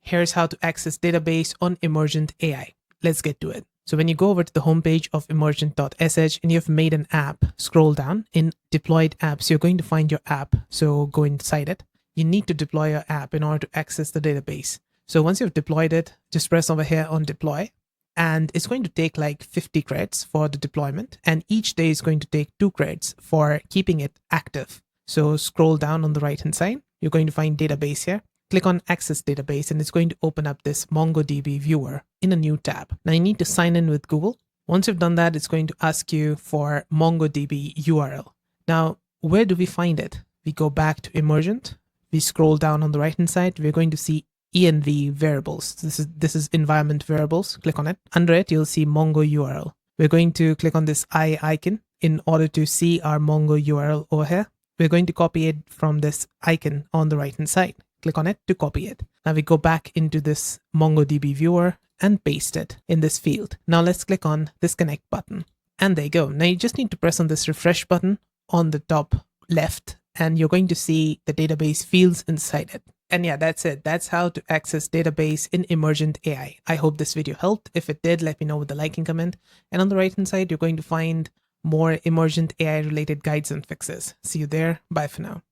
here's how to access database on Emergent AI. Let's get to it. So when you go over to the homepage of emergent.sh and you've made an app, scroll down. In deployed apps, you're going to find your app. So go inside it. You need to deploy your app in order to access the database. So once you've deployed it, just press over here on deploy. And it's going to take like 50 credits for the deployment. And each day is going to take 2 credits for keeping it active. So scroll down on the right hand side. You're going to find database here. Click on access database and it's going to open up this MongoDB viewer in a new tab. Now you need to sign in with Google. Once you've done that, it's going to ask you for MongoDB URL. Now, where do we find it? We go back to Emergent. We scroll down on the right hand side. We're going to see env variables. This is environment variables. Click on it. Under it, you'll see Mongo URL. We're going to click on this eye icon in order to see our Mongo URL over here. We're going to copy it from this icon on the right hand side. Click on it to copy it. Now we go back into this MongoDB viewer and paste it in this field. Now let's click on this connect button. And there you go. Now you just need to press on this refresh button on the top left and you're going to see the database fields inside it. And yeah, that's it. That's how to access database in Emergent AI. I hope this video helped. If it did, let me know with a like and comment. And on the right hand side, you're going to find more Emergent AI related guides and fixes. See you there. Bye for now.